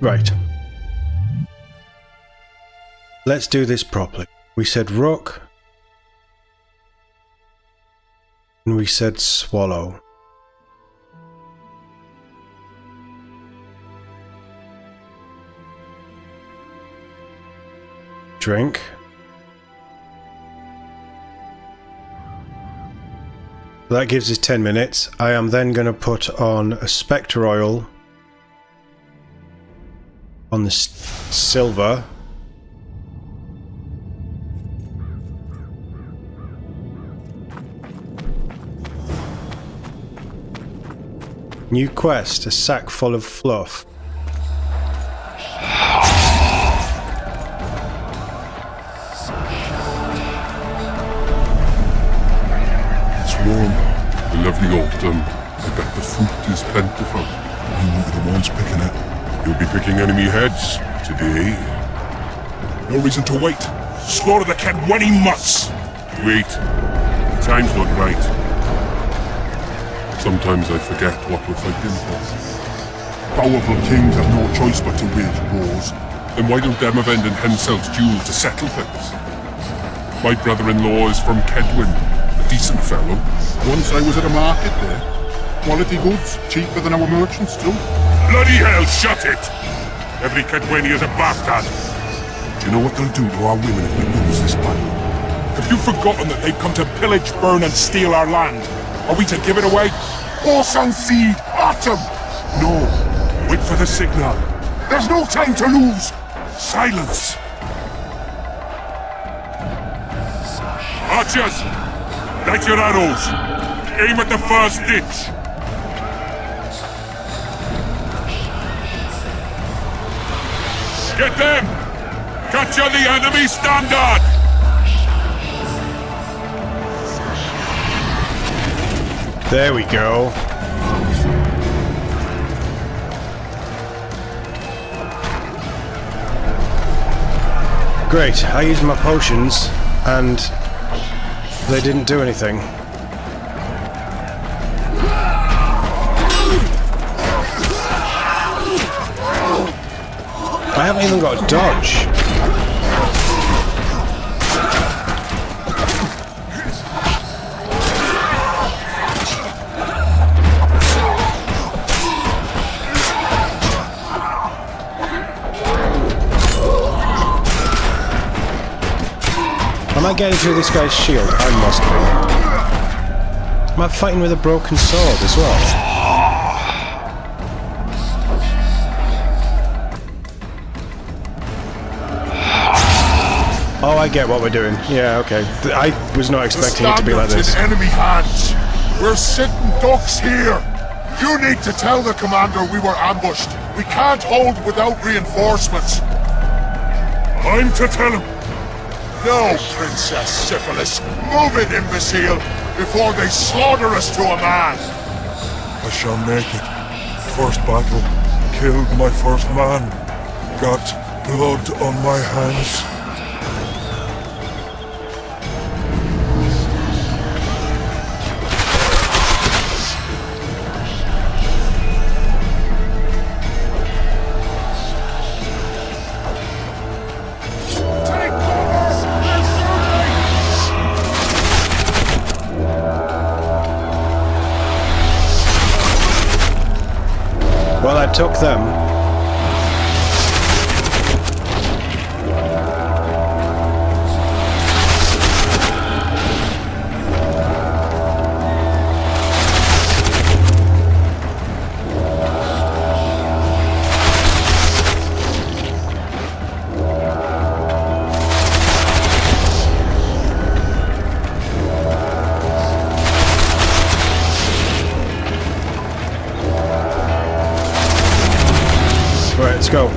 Right. Let's do this properly. We said rook. And we said swallow. Drink. That gives us 10 minutes. I am then going to put on a spectre oil on the silver. New quest, a sack full of fluff. Warm. The lovely autumn. I bet the fruit is plentiful. You will be the ones picking it. You'll be picking enemy heads today. No reason to wait. Slaughter the Kedwenny mutts! Wait. The time's not right. Sometimes I forget what we're fighting for. Powerful kings have no choice but to wage wars. Then why don't Demavend and Henselt's duel to settle things? My brother-in-law is from Kedwen. Decent fellow. Once I was at a market there. Quality goods, cheaper than our merchants too. Bloody hell, shut it! Every Kedweni is a bastard. Do you know what they'll do to our women if we lose this battle? Have you forgotten that they've come to pillage, burn and steal our land? Are we to give it away? Horse and feed, autumn! No, wait for the signal. There's no time to lose! Silence! Archers! Light your arrows! Aim at the first ditch! Get them! Capture the enemy standard! There we go. Great, I used my potions and they didn't do anything. I haven't even got a dodge. Am I getting through this guy's shield? I must be. Am I fighting with a broken sword as well? Oh, I get what we're doing. Yeah, okay. I was not expecting it to be like this. In enemy hands. We're sitting ducks here. You need to tell the commander we were ambushed. We can't hold without reinforcements. I'm to tell him. No, Princess Syphilis. Move it, imbecile, before they slaughter us to a man. I shall make it. First battle. Killed my first man. Got blood on my hands. Well, I took them. Right, let's go.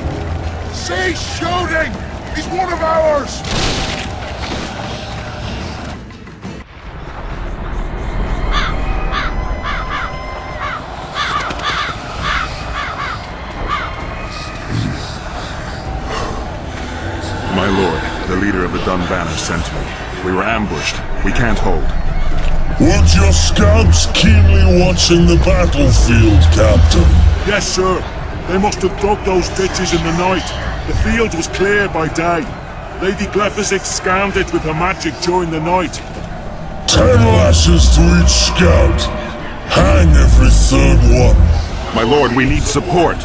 Cease shooting! He's one of ours! My lord, the leader of the Dunbanner sent me. We were ambushed. We can't hold. Weren't your scouts keenly watching the battlefield, Captain? Yes, sir. They must have dug those ditches in the night. The field was cleared by day. Lady Glephisic scanned it with her magic during the night. 10 lashes to each scout. Hang every third one. My lord, we need support.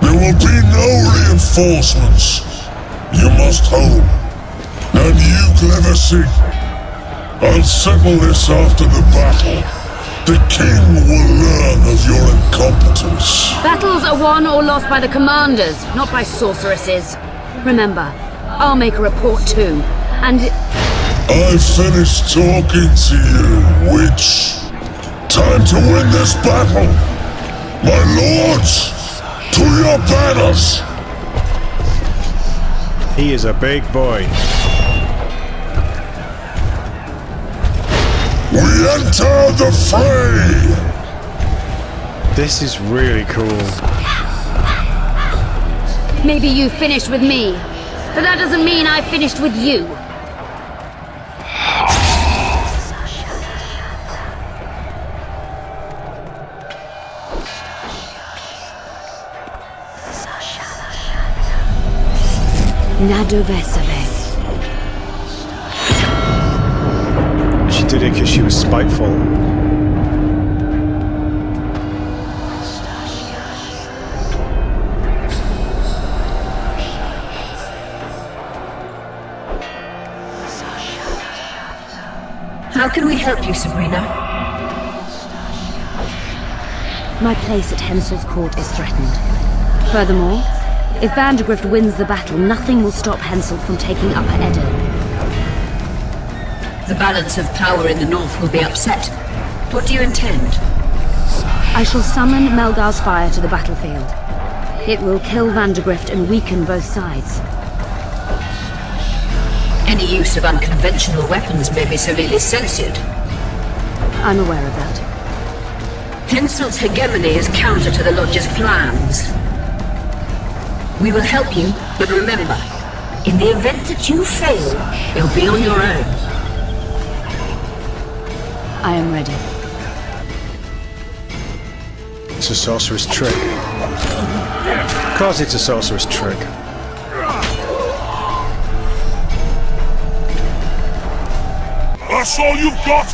There will be no reinforcements. You must hold. And you, Glephisic, I'll settle this after the battle. The king will learn of your incompetence. Battles are won or lost by the commanders, not by sorceresses. Remember, I'll make a report too, and... I've finished talking to you, witch. Time to win this battle. My lords, to your banners. He is a big boy. We enter the fray! This is really cool. maybe you finished with me, but that doesn't mean I finished with you. Nadovesave. She did it because she was spiteful. How can we help you, Sabrina? My place at Hensel's court is threatened. Furthermore, if Vandergrift wins the battle, nothing will stop Hensel from taking Upper Edda. The balance of power in the north will be upset. What do you intend? I shall summon Melgar's fire to the battlefield. It will kill Vandergrift and weaken both sides. Any use of unconventional weapons may be severely censored. I'm aware of that. Hensel's hegemony is counter to the Lodge's plans. We will help you, but remember, in the event that you fail, you'll be on your own. I am ready. It's a sorcerer's trick. Of course it's a sorcerer's trick. That's all you've got?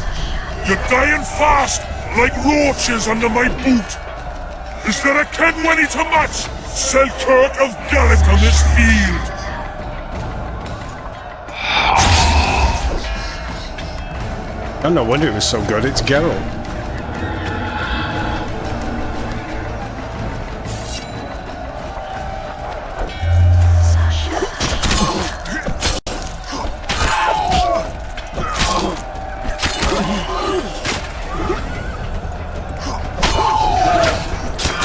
You're dying fast, like roaches under my boot. Is there a Kenwenny to match Selkirk of Geralt on this field? I'm no wonder it was so good, it's Geralt.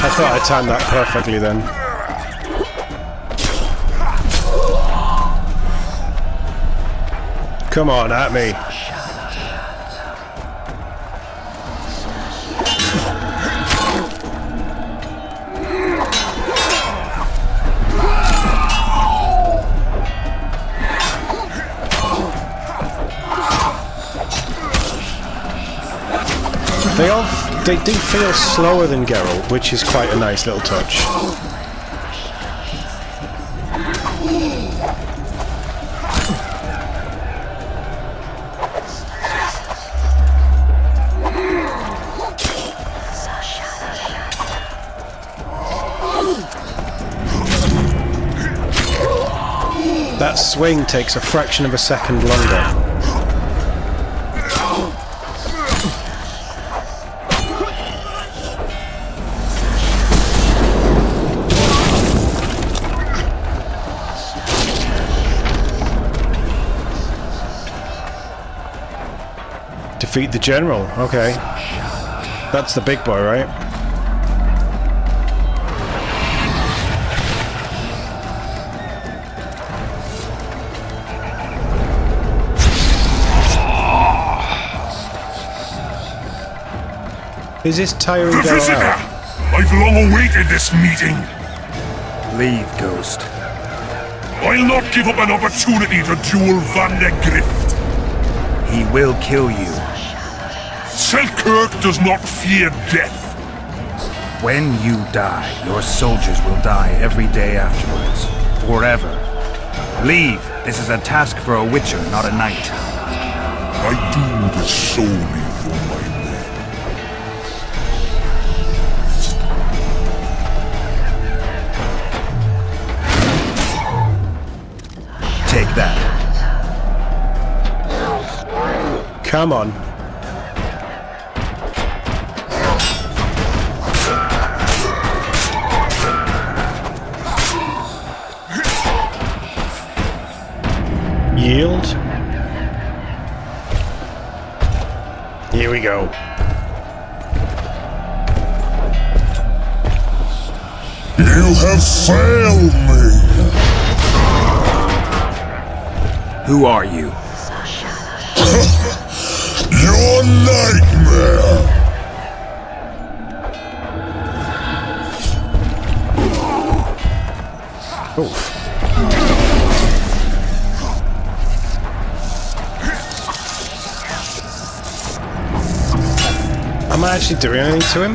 I thought I timed that perfectly then. Come on, at me. They do feel slower than Geralt, which is quite a nice little touch. That swing takes a fraction of a second longer. Defeat the general, okay. That's the big boy, right? Is this tiring Geralt out? I've long awaited this meeting. Leave, Ghost. I'll not give up an opportunity to duel Vandergrift. He will kill you. Selkirk does not fear death. When you die, your soldiers will die every day afterwards. Forever. Leave. This is a task for a witcher, not a knight. I do this solely for my men. Take that. Come on. Yield. Here we go. You have failed me. Who are you? Your nightmare. Oof. Am I actually doing anything to him?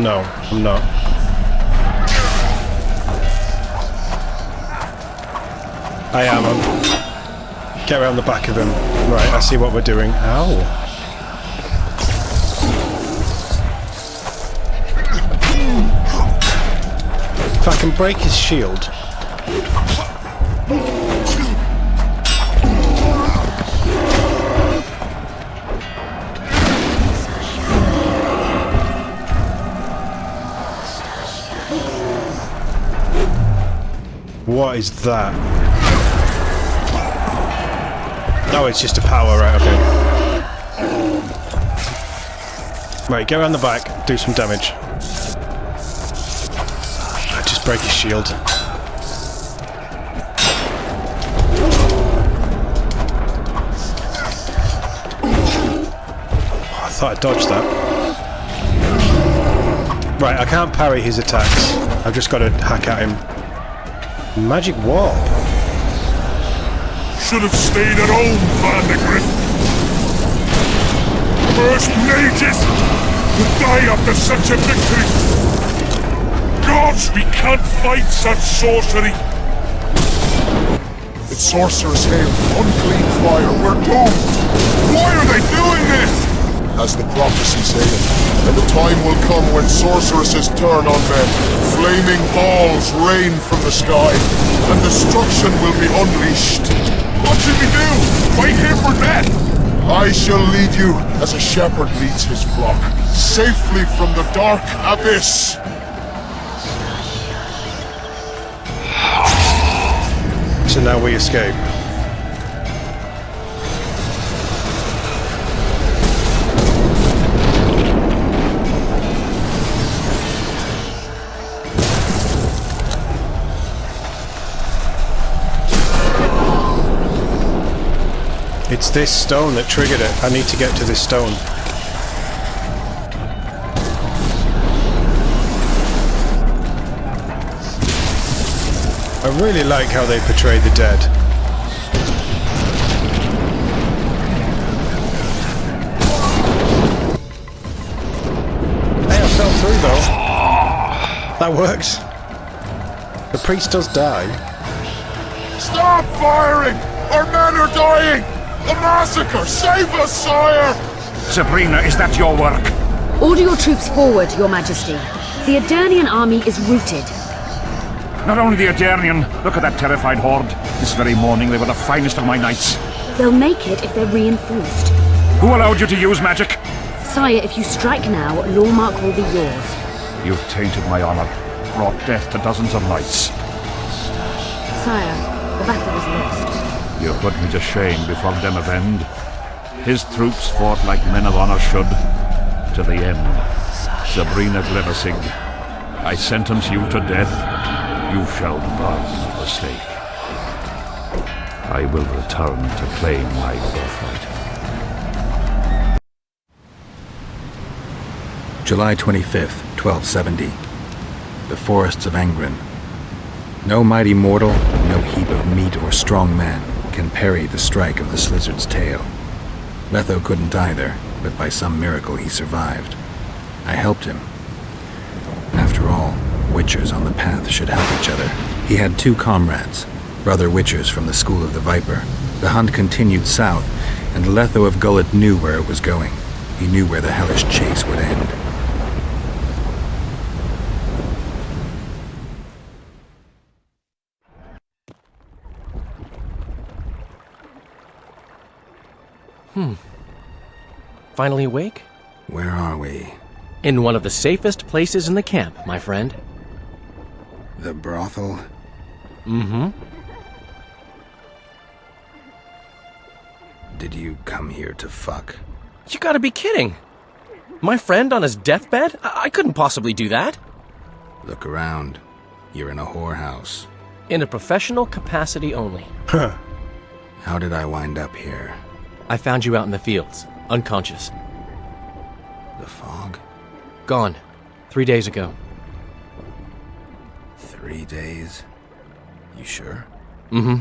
No, I'm not. I am. Get around the back of him. Right, I see what we're doing. Ow. If I can break his shield. What is that? Oh, it's just a power, right, okay. Right, get around the back, do some damage. Just break his shield. Oh, I thought I dodged that. Right, I can't parry his attacks. I've just got to hack at him. Magic warp. Should have stayed at home, Vandergrift. First mages to die after such a victory. Gods, we can't fight such sorcery. It's sorcerer's hail. Unclean fire. We're doomed. Why are they doing this? As the prophecy saith, and the time will come when sorceresses turn on men. Flaming balls rain from the sky, and destruction will be unleashed. What should we do? Wait here for death? I shall lead you as a shepherd leads his flock, safely from the dark abyss. So now we escape. It's this stone that triggered it. I need to get to this stone. I really like how they portray the dead. Hey, I fell through though. That works. The priest does die. Stop firing! Our men are dying! A massacre! Save us, sire! Sabrina, is that your work? Order your troops forward, Your Majesty. The Adernian army is routed. Not only the Adernian, look at that terrified horde. This very morning they were the finest of my knights. They'll make it if they're reinforced. Who allowed you to use magic? Sire, if you strike now, Lawmark will be yours. You've tainted my honor, brought death to dozens of knights. Sire, the battle was lost. You put me to shame before Demavend. His troops fought like men of honor should, to the end. Sabrina Gleversig, I sentence you to death. You shall burn at the stake. I will return to claim my birthright. July 25th, 1270. The forests of Angren. No mighty mortal, no heap of meat or strong man can parry the strike of the Slizzard's tail. Letho couldn't either, but by some miracle he survived. I helped him. After all, Witchers on the path should help each other. He had 2 comrades, brother Witchers from the School of the Viper. The hunt continued south, and Letho of Gullet knew where it was going. He knew where the hellish chase would end. Finally awake? Where are we? In one of the safest places in the camp, my friend. The brothel? Mm-hmm. Did you come here to fuck? You gotta be kidding! My friend on his deathbed? I couldn't possibly do that. Look around. You're in a whorehouse. In a professional capacity only. Huh. How did I wind up here? I found you out in the fields, unconscious. The fog? Gone. 3 days ago. 3 days? You sure? Mm-hmm.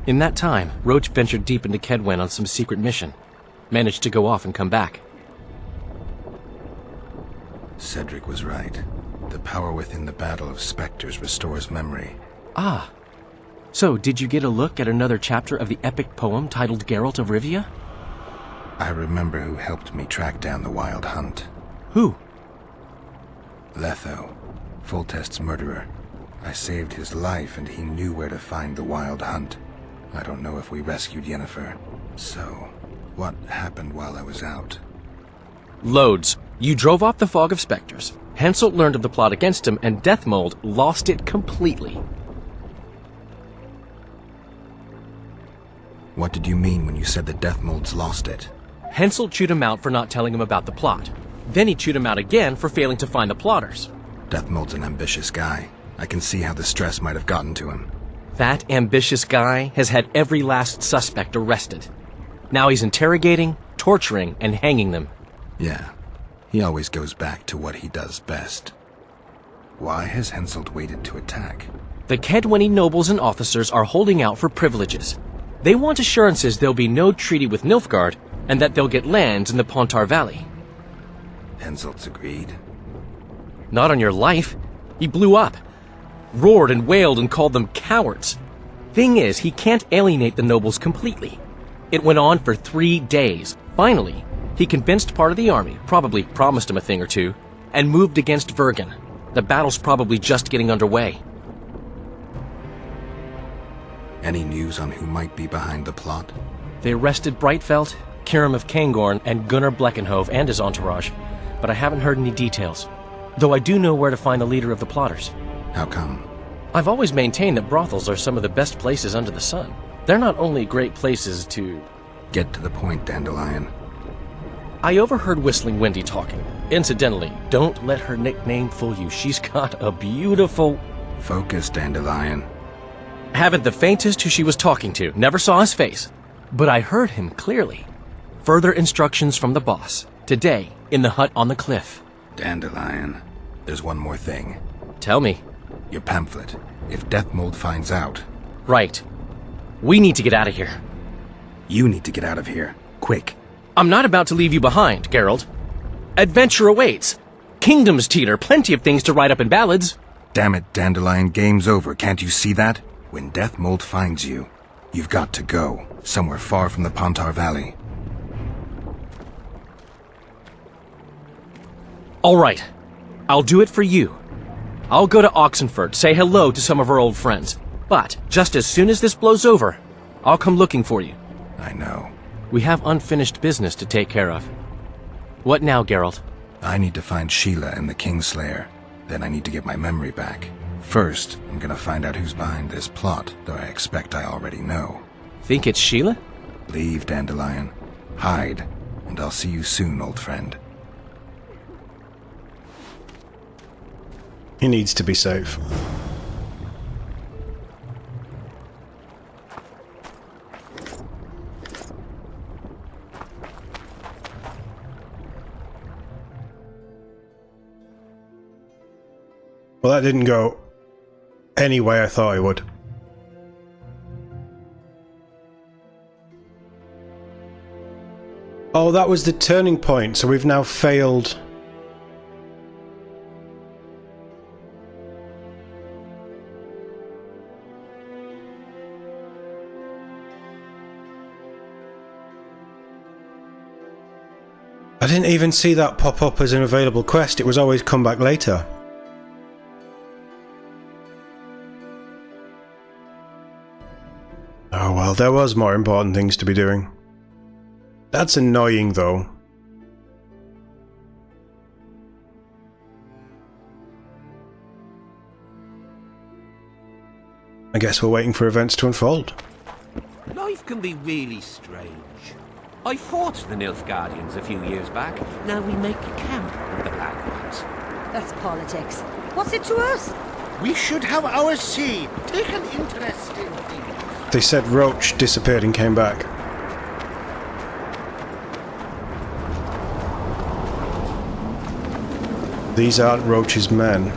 In that time, Roach ventured deep into Kedwen on some secret mission. Managed to go off and come back. Cedric was right. The power within the Battle of Spectres restores memory. Ah. So, did you get a look at another chapter of the epic poem titled Geralt of Rivia? I remember who helped me track down the Wild Hunt. Who? Letho, Foltest's murderer. I saved his life and he knew where to find the Wild Hunt. I don't know if we rescued Yennefer. So, what happened while I was out? Loads. You drove off the Fog of Spectres. Henselt learned of the plot against him, and Deathmold lost it completely. What did you mean when you said that Deathmold's lost it? Henselt chewed him out for not telling him about the plot. Then he chewed him out again for failing to find the plotters. Deathmold's an ambitious guy. I can see how the stress might have gotten to him. That ambitious guy has had every last suspect arrested. Now he's interrogating, torturing, and hanging them. Yeah, he always goes back to what he does best. Why has Henselt waited to attack? The Kedweni nobles and officers are holding out for privileges. They want assurances there'll be no treaty with Nilfgaard, and that they'll get lands in the Pontar Valley. Henselt's agreed? Not on your life. He blew up. Roared and wailed and called them cowards. Thing is, he can't alienate the nobles completely. It went on for 3 days. Finally, he convinced part of the army, probably promised him a thing or two, and moved against Vergen. The battle's probably just getting underway. Any news on who might be behind the plot? They arrested Breitfeld, Kirim of Kangorn, and Gunnar Bleckenhove and his entourage, but I haven't heard any details. Though I do know where to find the leader of the plotters. How come? I've always maintained that brothels are some of the best places under the sun. They're not only great places to... Get to the point, Dandelion. I overheard Whistling Wendy talking. Incidentally, don't let her nickname fool you. She's got a beautiful... Focus, Dandelion. Haven't the faintest who she was talking to. Never saw his face. But I heard him clearly. Further instructions from the boss. Today, in the hut on the cliff. Dandelion, there's one more thing. Tell me. Your pamphlet. If Deathmold finds out... Right. We need to get out of here. You need to get out of here. Quick. I'm not about to leave you behind, Geralt. Adventure awaits. Kingdoms teeter, plenty of things to write up in ballads. Damn it, Dandelion, game's over. Can't you see that? When Deathmold finds you, you've got to go. Somewhere far from the Pontar Valley. All right. I'll do it for you. I'll go to Oxenford, say hello to some of our old friends. But just as soon as this blows over, I'll come looking for you. I know. We have unfinished business to take care of. What now, Geralt? I need to find Sheila and the Kingslayer. Then I need to get my memory back. First, I'm gonna find out who's behind this plot, though I expect I already know. Think it's Sheila? Leave, Dandelion. Hide, and I'll see you soon, old friend. He needs to be safe. Well, that didn't go any way I thought it would. Oh, that was the turning point, so we've now failed I didn't even see that pop up as an available quest. It was always come back later. Oh well, there was more important things to be doing. That's annoying though. I guess we're waiting for events to unfold. Life can be really strange. I fought the Nilfgaardians a few years back. Now we make camp with the Black Ones. That's politics. What's it to us? We should have our say. Take an interest in things. They said Roach disappeared and came back. These aren't Roach's men.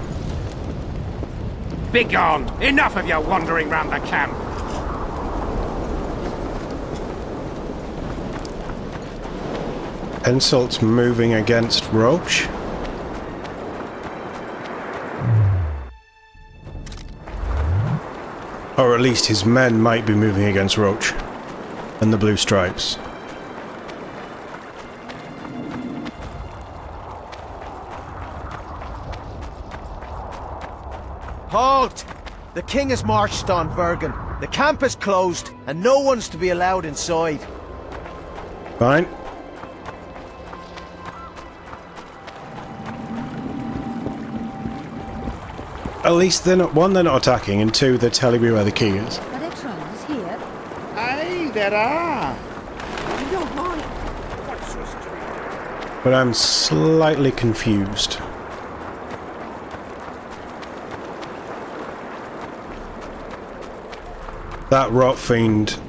Begone! Enough of your wandering round the camp! Henselt's moving against Roach? Or at least his men might be moving against Roach and the Blue Stripes. Halt! The king has marched on Bergen. The camp is closed, and no one's to be allowed inside. Fine. At least they're not, one, they're not attacking, and two, they're telling me where the key is. Are there trolls here? Aye, there are. You don't mind. What's so strange? But I'm slightly confused. That rot fiend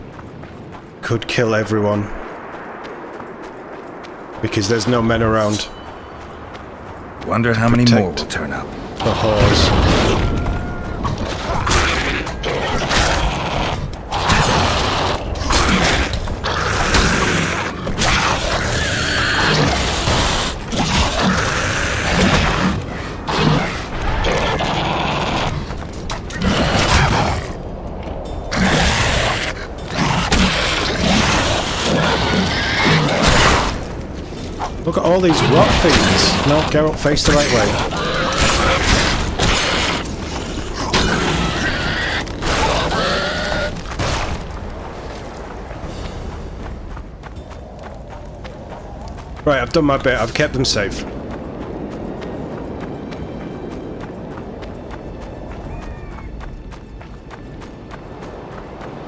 could kill everyone. Because there's no men around. Wonder how many more will turn up. The whores. Look at all these rot fiends. No, Geralt, face the right way. Right, I've done my bit. I've kept them safe.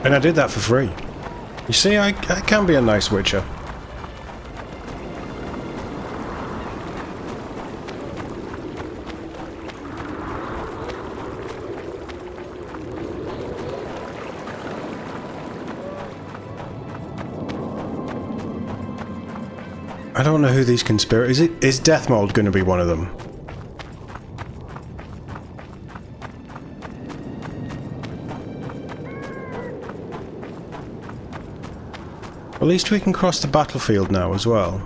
And I did that for free. You see, I can be a nice witcher. I don't know who these conspirators... Is Deathmold going to be one of them? At least we can cross the battlefield now as well.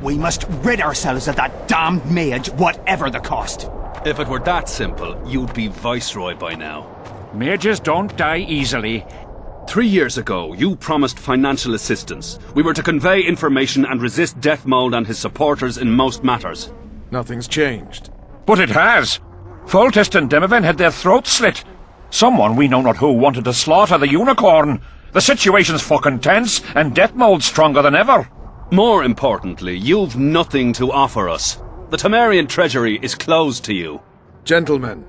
We must rid ourselves of that damned mage, whatever the cost. If it were that simple, you'd be Viceroy by now. Mages don't die easily. 3 years ago, you promised financial assistance. We were to convey information and resist Deathmold and his supporters in most matters. Nothing's changed. But it has. Foltest and Demoven had their throats slit. Someone, we know not who, wanted to slaughter the unicorn. The situation's fucking tense, and Deathmold's stronger than ever. More importantly, you've nothing to offer us. The Temerian treasury is closed to you. Gentlemen,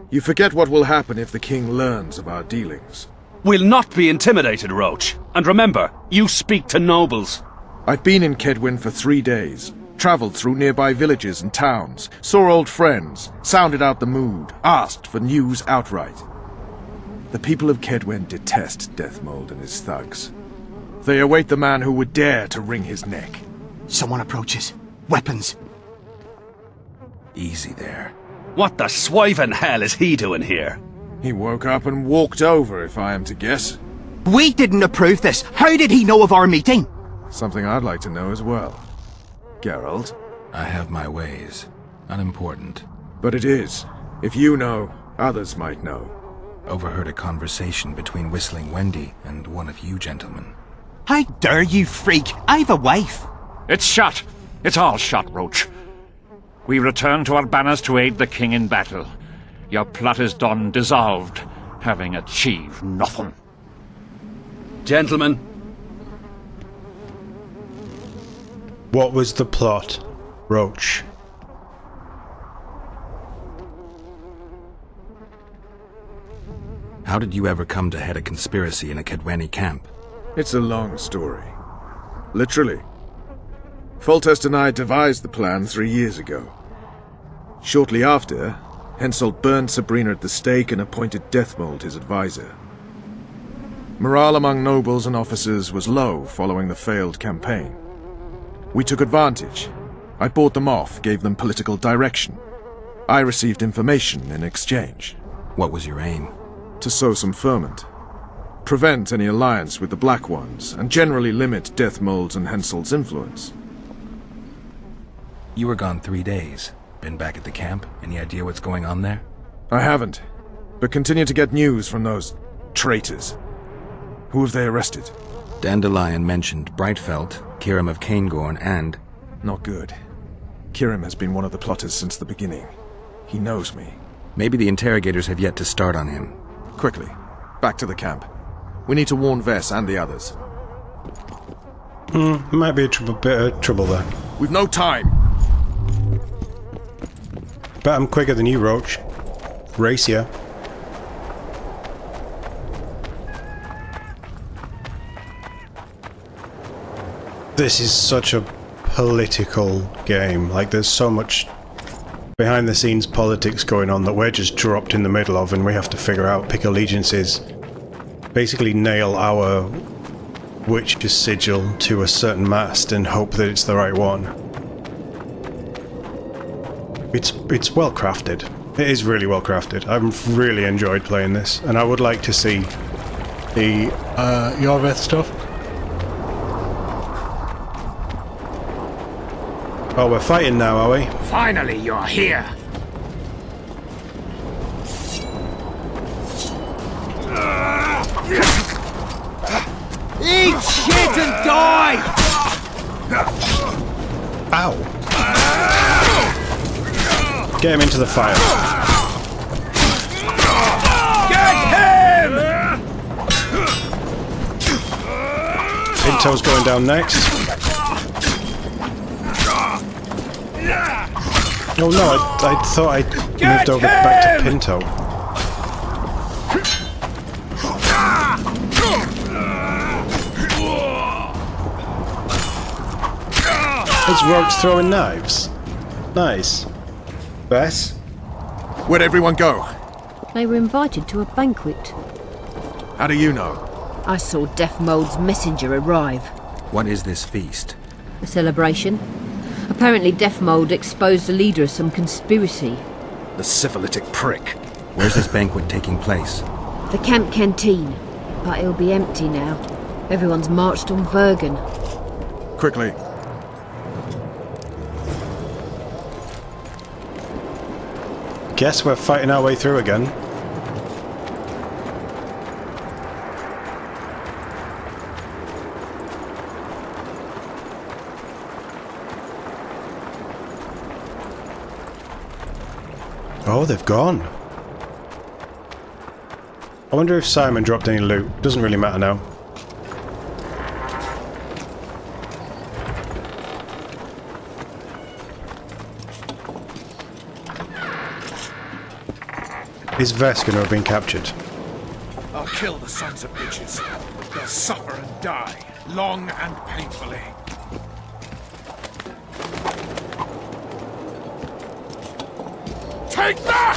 you forget what will happen if the king learns of our dealings. We'll not be intimidated, Roach. And remember, you speak to nobles. I've been in Kedwin for 3 days. Travelled through nearby villages and towns, saw old friends, sounded out the mood, asked for news outright. The people of Kedwen detest Deathmold and his thugs. They await the man who would dare to wring his neck. Someone approaches. Weapons. Easy there. What the swiven hell is he doing here? He woke up and walked over, if I am to guess. We didn't approve this. How did he know of our meeting? Something I'd like to know as well. Geralt? I have my ways. Unimportant. But it is. If you know, Others might know. Overheard a conversation between Whistling Wendy and one of you gentlemen. How dare you, freak? I've a wife. It's shot. It's all shot, Roach. We return to our banners to aid the king in battle. Your plot is done, dissolved, having achieved nothing. Gentlemen. What was the plot, Roach? How did you ever come to head a conspiracy in a Kedweni camp? It's a long story. Literally. Foltest and I devised the plan 3 years ago. Shortly after, Henselt burned Sabrina at the stake and appointed Deathmold his advisor. Morale among nobles and officers was low following the failed campaign. We took advantage. I bought them off, gave them political direction. I received information in exchange. What was your aim? To sow some ferment. Prevent any alliance with the Black Ones, and generally limit Deathmold's and Henselt's influence. You were gone 3 days. Been back at the camp? Any idea what's going on there? I haven't, but continue to get news from those traitors. Who have they arrested? Dandelion mentioned Brightfelt, Kirim of Caingorn, and... Not good. Kirim has been one of the plotters since the beginning. He knows me. Maybe the interrogators have yet to start on him. Quickly, back to the camp. We need to warn Vess and the others. Might be a bit of trouble there. We've no time! Bet I'm quicker than you, Roach. Race ya. This is such a political game. Like, there's so much behind the scenes politics going on that we're just dropped in the middle of, and we have to figure out, pick allegiances, basically nail our witch's sigil to a certain mast and hope that it's the right one. It's well crafted. It is really well crafted. I've really enjoyed playing this, and I would like to see the Yorveth stuff. Oh, we're fighting now, are we? Finally, you're here. Eat shit and die! Ow! Get him into the fire. Get him! Pinto's going down next. Oh no, I thought I moved over back to Pinto. Is Roach throwing knives? Nice. Bess? Where'd everyone go? They were invited to a banquet. How do you know? I saw Deathmold's messenger arrive. What is this feast? A celebration. Apparently Deathmold exposed the leader of some conspiracy. The syphilitic prick. Where's this banquet taking place? The camp canteen. But it'll be empty now. Everyone's marched on Vergen. Quickly. Guess we're fighting our way through again. Oh, they've gone. I wonder if Simon dropped any loot. Doesn't really matter now. Is Vess going to have been captured? I'll kill the sons of bitches. They'll suffer and die, long and painfully. Take that!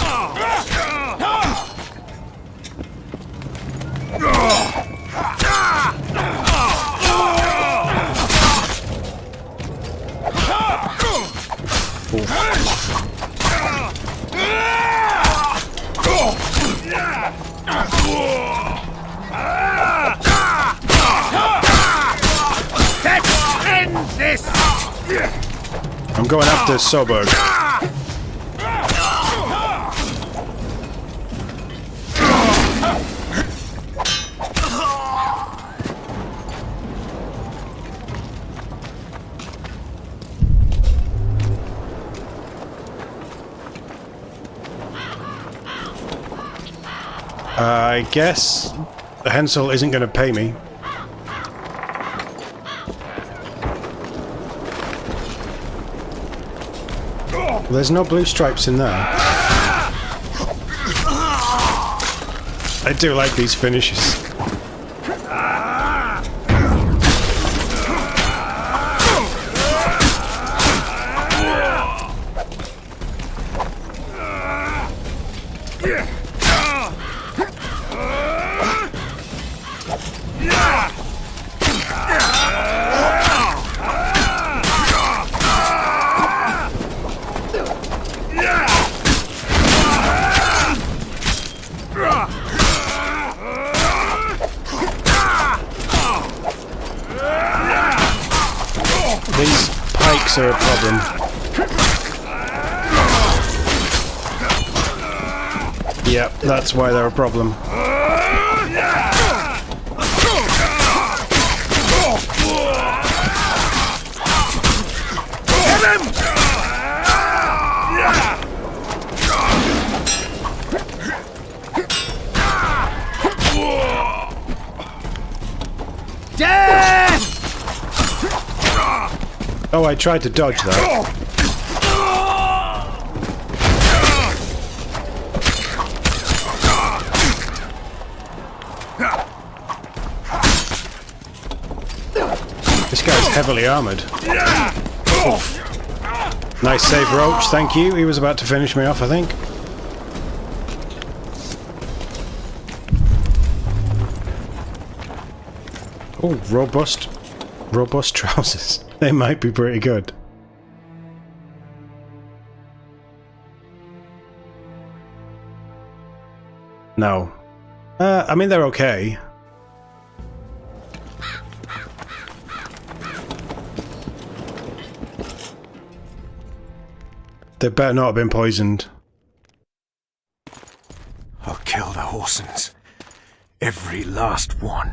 Let's end this! I'm going after Soberg. I guess Hensel isn't going to pay me. There's no blue stripes in there. I do like these finishes. These pikes are a problem. Yep, that's why they're a problem. Oh, I tried to dodge that. This guy's heavily armoured. Oof. Nice save, Roach, thank you. He was about to finish me off, I think. Oh, robust trousers. They might be pretty good. No. I mean, they're okay. They better not have been poisoned. I'll kill the Horsens. Every last one.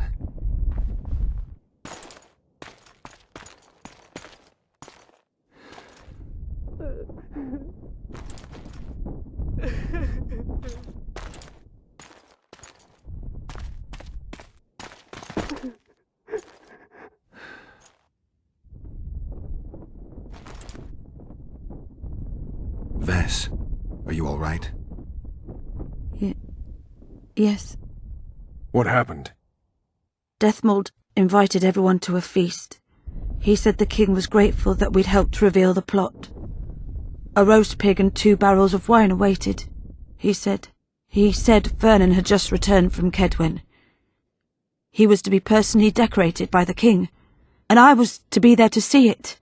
Vess, are you all right? Yes. What happened? Deathmold invited everyone to a feast. He said the king was grateful that we'd helped reveal the plot. A roast pig and 2 barrels of wine awaited, he said. He said Vernon had just returned from Kedwen. He was to be personally decorated by the king, and I was to be there to see it.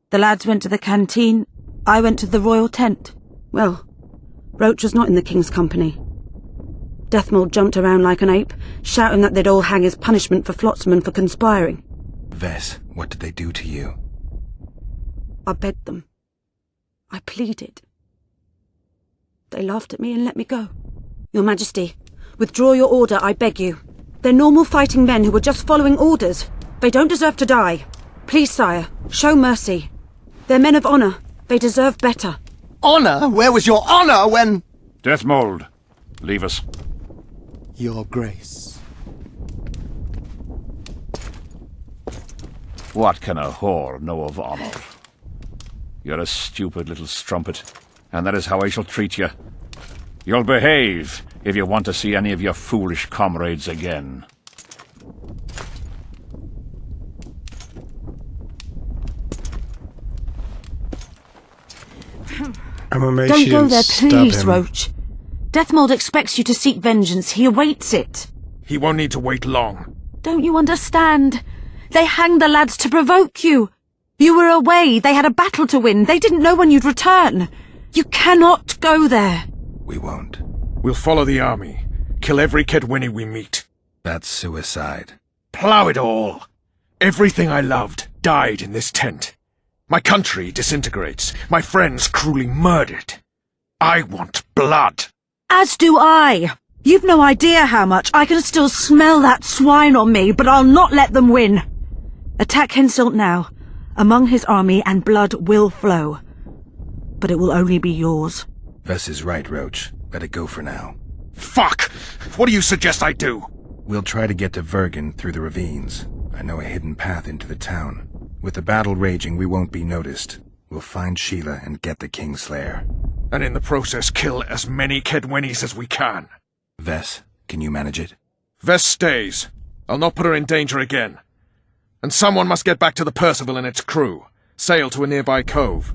The lads went to the canteen, I went to the royal tent. Well, Roach was not in the king's company. Deathmold jumped around like an ape, shouting that they'd all hang as punishment for Flotsman for conspiring. Vess, what did they do to you? I begged them. I pleaded. They laughed at me and let me go. Your Majesty, withdraw your order, I beg you. They're normal fighting men who were just following orders. They don't deserve to die. Please, sire, show mercy. They're men of honour. They deserve better. Honour? Where was your honour when... Deathmold, leave us. Your Grace. What can a whore know of honour? You're a stupid little strumpet, and that is how I shall treat you. You'll behave if you want to see any of your foolish comrades again. Don't go there, please, Roach. Deathmold expects you to seek vengeance. He awaits it. He won't need to wait long. Don't you understand? They hanged the lads to provoke you. You were away. They had a battle to win. They didn't know when you'd return. You cannot go there. We won't. We'll follow the army. Kill every Kedwini we meet. That's suicide. Plough it all. Everything I loved died in this tent. My country disintegrates. My friends cruelly murdered. I want blood. As do I. You've no idea how much. I can still smell that swine on me, but I'll not let them win. Attack Henselt now, among his army, and blood will flow. But it will only be yours. Vess is right, Roach. Let it go for now. Fuck! What do you suggest I do? We'll try to get to Vergen through the ravines. I know a hidden path into the town. With the battle raging, we won't be noticed. We'll find Sheila and get the Kingslayer. And in the process kill as many Kedwennies as we can. Vess, can you manage it? Vess stays. I'll not put her in danger again. And someone must get back to the Percival and its crew. Sail to a nearby cove.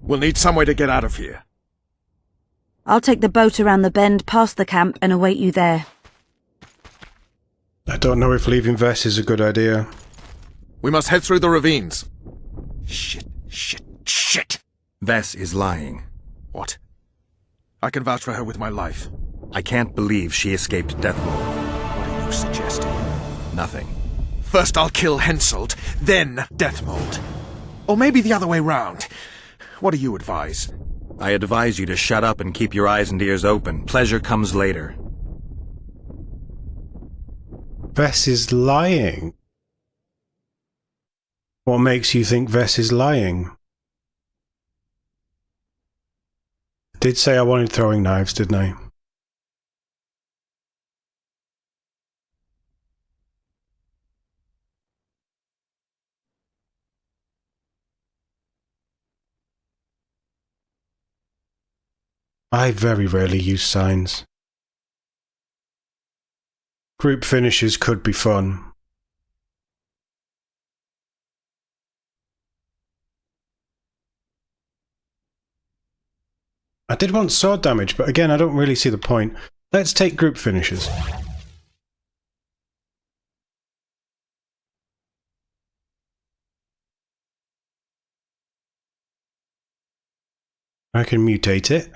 We'll need some way to get out of here. I'll take the boat around the bend past the camp and await you there. I don't know if leaving Vess is a good idea. We must head through the ravines. Shit! Vess is lying. What? I can vouch for her with my life. I can't believe she escaped death mold. What are you suggesting? Nothing. First I'll kill Henselt, then Deathmold. Or maybe the other way round. What do you advise? I advise you to shut up and keep your eyes and ears open. Pleasure comes later. Vess is lying. What makes you think Vess is lying? I did say I wanted throwing knives, didn't I? I very rarely use signs. Group finishes could be fun. I did want sword damage, but again, I don't really see the point. Let's take group finishes. I can mutate it.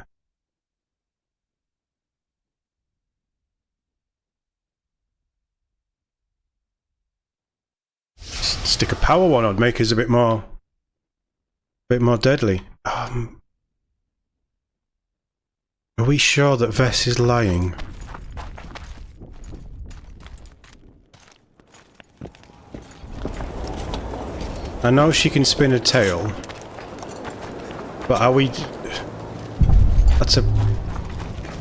Stick a power one on, make us a bit more deadly. Are we sure that Vess is lying? I know she can spin a tail, but are we...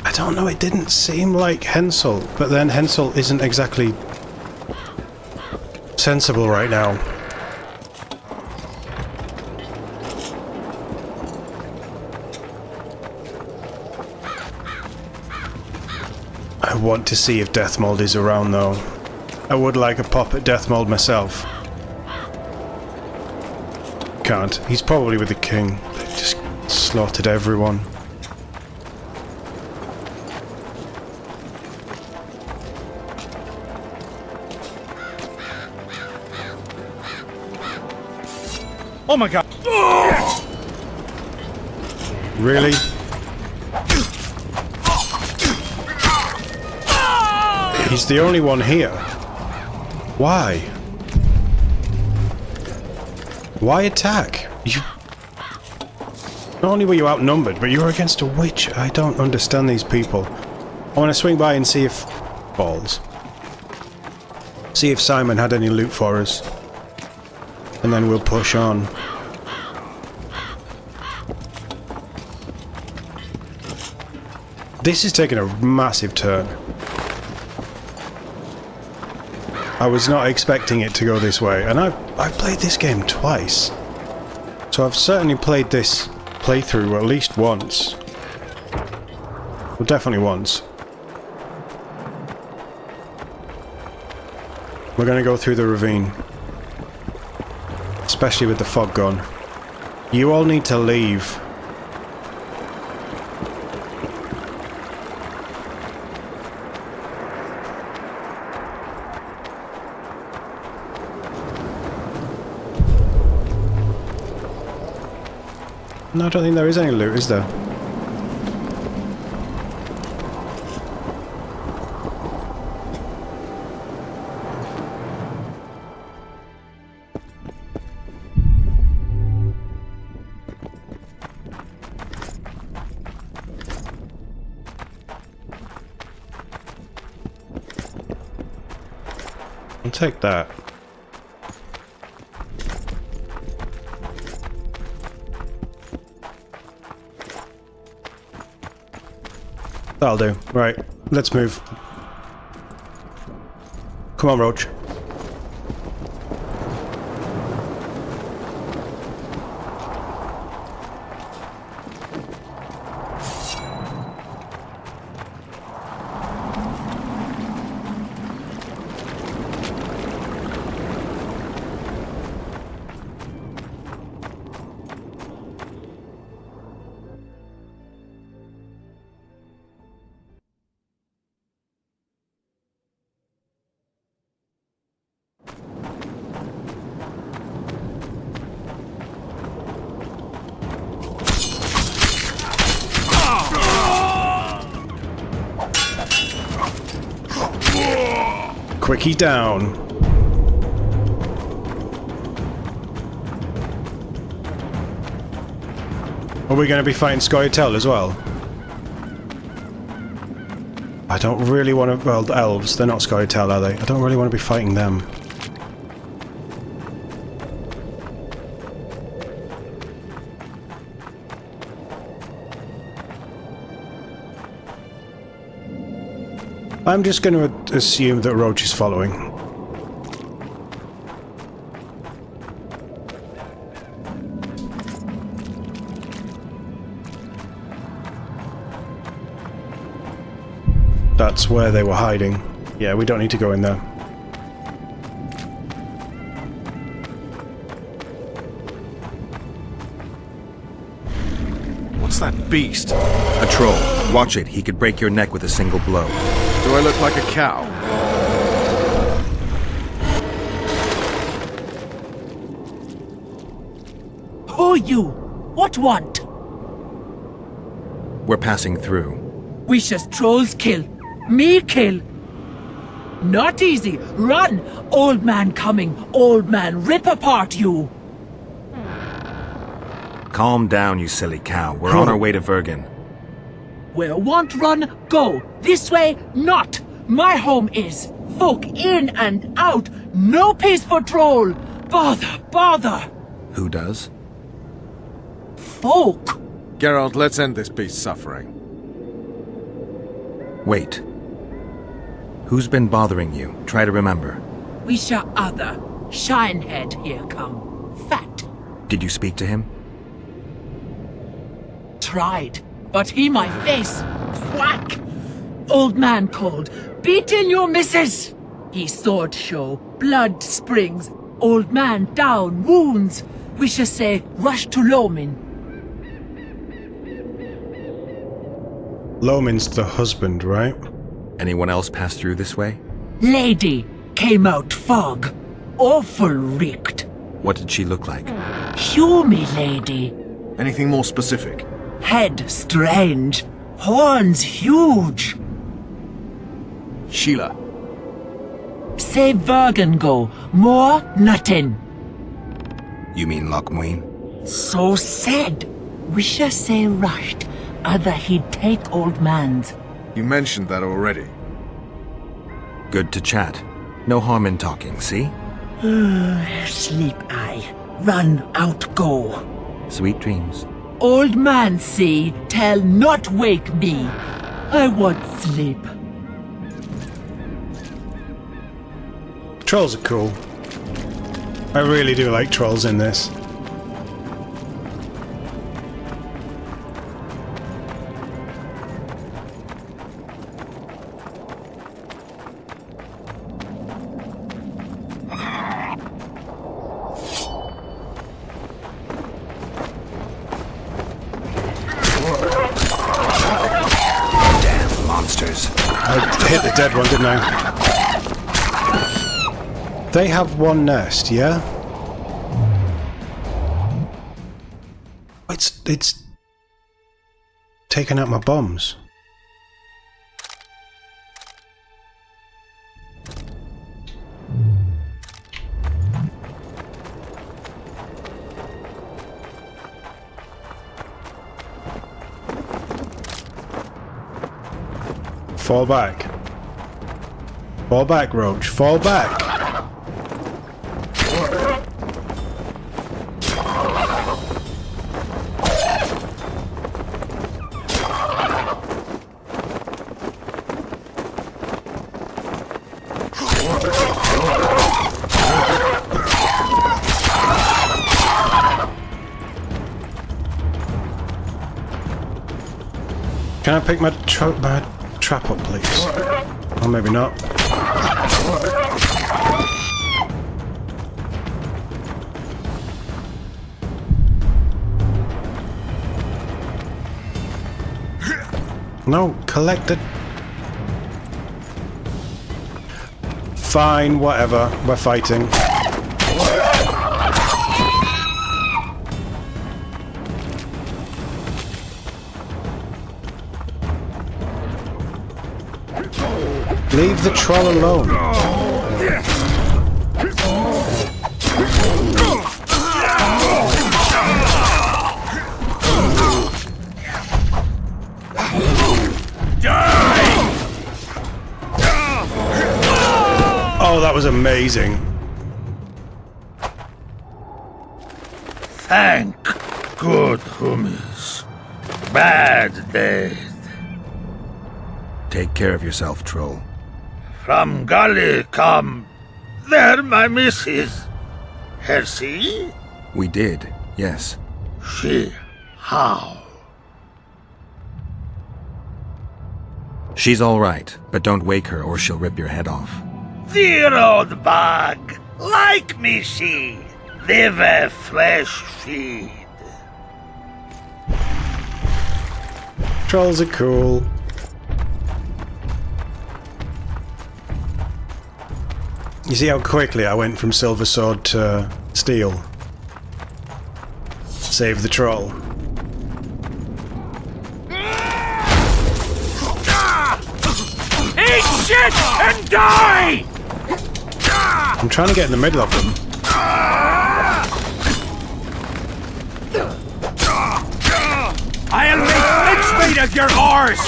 I don't know, it didn't seem like Henselt, but then Henselt isn't exactly sensible right now. I want to see if Deathmold is around though. I would like a pop at Deathmold myself. Can't. He's probably with the king. They just slaughtered everyone. Oh my god! Really? He's the only one here. Why? Why attack? You... Not only were you outnumbered, but you were against a witch. I don't understand these people. I want to swing by and see if... Balls. See if Simon had any loot for us. And then we'll push on. This is taking a massive turn. I was not expecting it to go this way, and I've played this game twice. So I've certainly played this playthrough at least once. Well, definitely once. We're gonna go through the ravine. Especially with the fog gone. You all need to leave. No, I don't think there is any loot, is there? I'll take that. That'll do. Right. let's move. Come on, Roach. Quickie down. Are we going to be fighting Scoia'tael as well? I don't really want to... Well, the elves, they're not Scoia'tael, are they? I don't really want to be fighting them. I'm just going to assume that Roach is following. That's where they were hiding. Yeah, we don't need to go in there. What's that beast? A troll. Watch it. He could break your neck with a single blow. Do I look like a cow? Who you? What want? We're passing through. Wishes trolls kill. Me kill. Not easy. Run! Old man coming. Old man rip apart you. Calm down, you silly cow. We're on our way to Vergen. Where want run, go. This way, not. My home is. Folk in and out. No peace for troll. Bother, bother. Who does? Folk. Geralt, let's end this beast's suffering. Wait. Who's been bothering you? Try to remember. We shall other. Shinehead here come. Fat. Did you speak to him? Tried. But he my face. Whack! Old man called. Beat in your missus! He sword show. Blood springs. Old man down. Wounds. We shall say rush to Lomin. Lomin's the husband, right? Anyone else pass through this way? Lady came out fog. Awful reeked. What did she look like? Humy lady. Anything more specific? Head strange. Horns huge. Sheila. Say Vergen go. More nothing. You mean Lochmuin? So said. We shall say rushed. Other he'd take old man's. You mentioned that already. Good to chat. No harm in talking, see? Sleep I. Run out go. Sweet dreams. Old man see, tell not wake me. I want sleep. Trolls are cool. I really do like trolls in this. I hit the dead one, didn't I? They have one nest, yeah? It's taken out my bombs. Fall back. Fall back, Roach. Fall back. Can I pick my trap up, please? Or maybe not. No, collect it. Fine, whatever. We're fighting. Leave the troll alone. Oh, that was amazing. Thank good hummus. Bad dead. Take care of yourself, troll. From Gully come. There, my missus. Hersey? We did, yes. She. How? She's all right, but don't wake her or she'll rip your head off. Dear old bug. Like me she. Liver fresh feed. Trolls are cool. You see how quickly I went from silver sword to steel? Save the troll. Eat shit and die! I'm trying to get in the middle of them. I'll make mincemeat of your arse!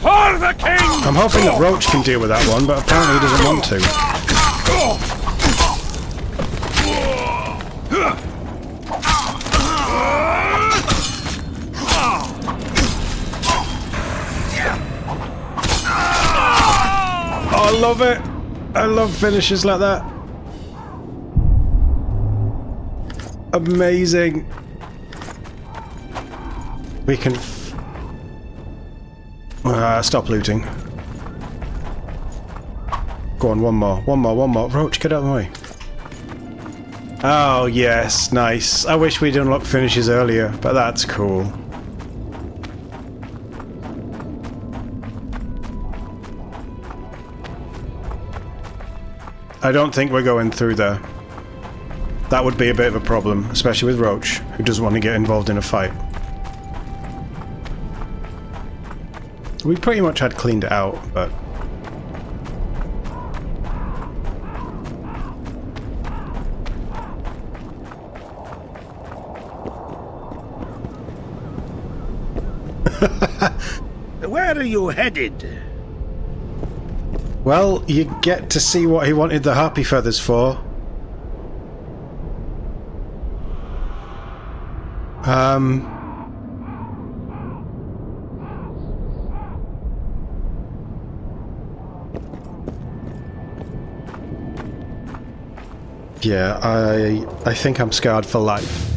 For the king! I'm hoping that Roach can deal with that one, but apparently he doesn't want to. Oh, I love it! I love finishes like that. Amazing. We can stop looting. Go on, one more. Roach, get out of the way. Oh, yes, nice. I wish we'd unlocked finishes earlier, but that's cool. I don't think we're going through there. That would be a bit of a problem, especially with Roach, who doesn't want to get involved in a fight. We pretty much had cleaned it out, but... Where are you headed? Well, you get to see what he wanted the harpy feathers for. Yeah, I think I'm scarred for life.